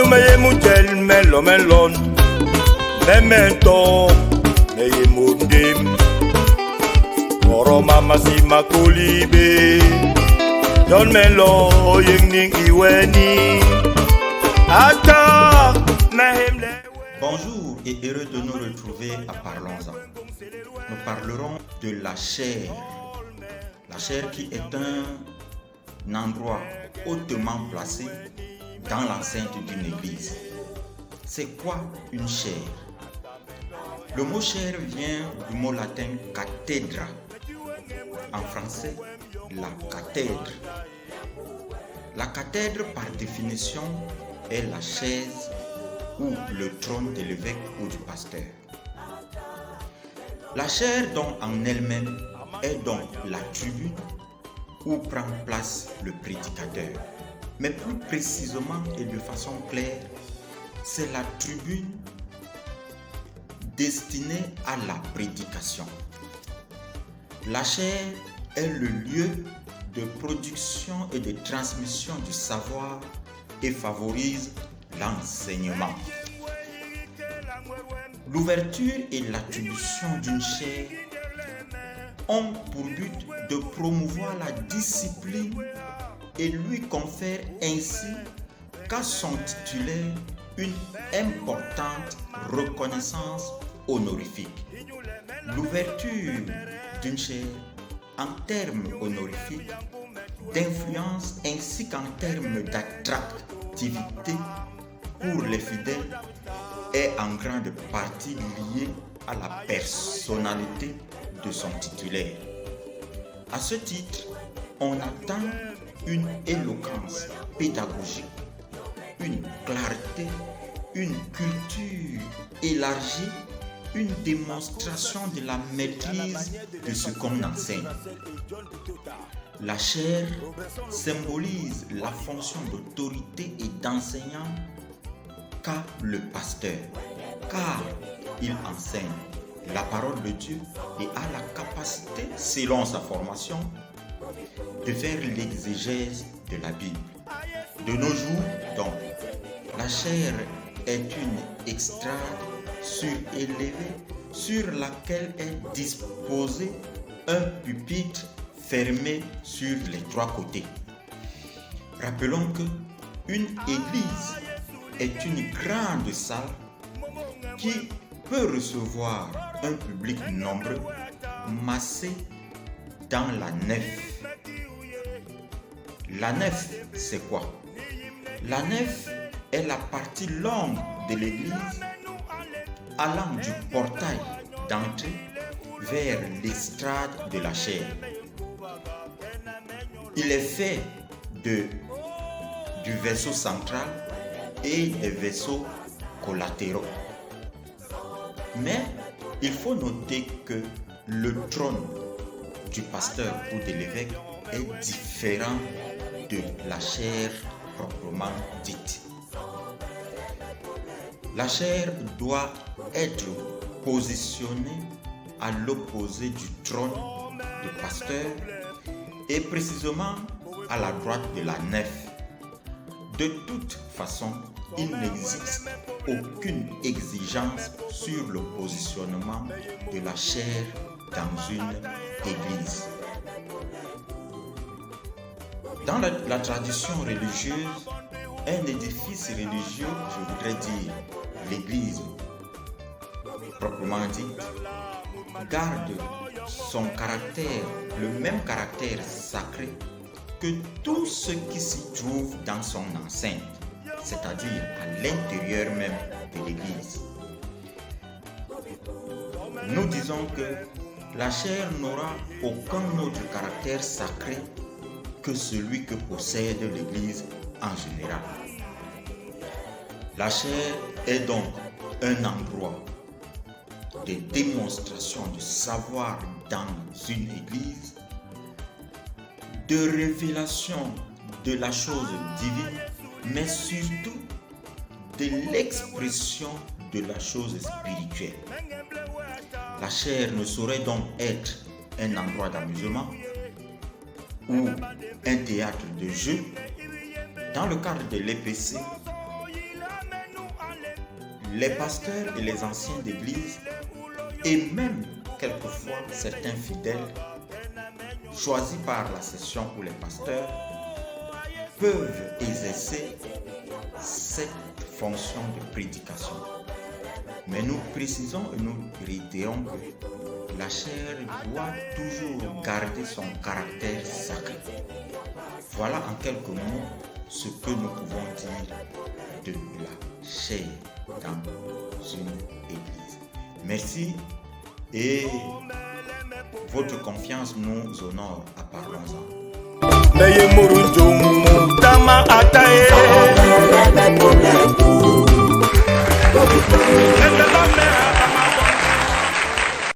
meye mujel melo melon memento meye mundim oro mama si makulibe don melo yengning iweni ata mehemle. Bonjour et heureux de nous retrouver à Parlons-en. Nous parlerons de la chair. La chair qui est un endroit hautement placé dans l'enceinte d'une église. C'est quoi une chair? Le mot chair vient du mot latin cathedra. En français, la cathèdre. La cathèdre, par définition, est la chaise ou le trône de l'évêque ou du pasteur. La chaire donc en elle-même est donc la tribune où prend place le prédicateur. Mais plus précisément et de façon claire, c'est la tribune destinée à la prédication. La chaire est le lieu de production et de transmission du savoir et favorise l'enseignement. L'ouverture et l'attribution d'une chaire ont pour but de promouvoir la discipline et lui confère ainsi qu'à son titulaire une importante reconnaissance honorifique. L'ouverture d'une chaire en termes honorifiques, d'influence ainsi qu'en termes d'attractivité pour les fidèles est en grande partie liée à la personnalité de son titulaire. À ce titre, on attend une éloquence pédagogique, une clarté, une culture élargie, une démonstration de la maîtrise de ce qu'on enseigne. La chaire symbolise la fonction d'autorité et d'enseignant qu'a le pasteur, car il enseigne la parole de Dieu et a la capacité, selon sa formation, de faire l'exégèse de la Bible. De nos jours, donc, la chaire est une estrade surélevée sur laquelle est disposé un pupitre fermé sur les trois côtés. Rappelons que une église est une grande salle qui peut recevoir un public nombreux massé dans la nef. La nef, c'est quoi? La nef est la partie longue de l'église allant du portail d'entrée vers l'estrade de la chaire. Il est fait du vaisseau central et des vaisseaux collatéraux. Mais il faut noter que le trône du pasteur ou de l'évêque est différent de la chaire proprement dite. La chaire doit être positionnée à l'opposé du trône du pasteur et précisément à la droite de la nef. De toute façon, il n'existe aucune exigence sur le positionnement de la chaire dans une église. Dans la tradition religieuse, un édifice religieux, je voudrais dire l'église proprement dite, garde son caractère, le même caractère sacré que tout ce qui s'y trouve dans son enceinte, c'est-à-dire à l'intérieur même de l'église. Nous disons que la chair n'aura aucun autre caractère sacré que celui que possède l'église en général. La chair est donc un endroit de démonstration de savoir dans une église, de révélation de la chose divine, mais surtout de l'expression de la chose spirituelle. La chair ne saurait donc être un endroit d'amusement ou un théâtre de jeu. Dans le cadre de l'EPC, les pasteurs et les anciens d'église, et même quelquefois certains fidèles, choisis par la session ou les pasteurs, peuvent exercer cette fonction de prédication. Mais nous précisons et nous réitérons que la chair doit toujours garder son caractère sacré. Voilà en quelques mots ce que nous pouvons dire de la chair dans une église. Merci et votre confiance nous honore à Parlons-en. Neye murunjumu tama atae.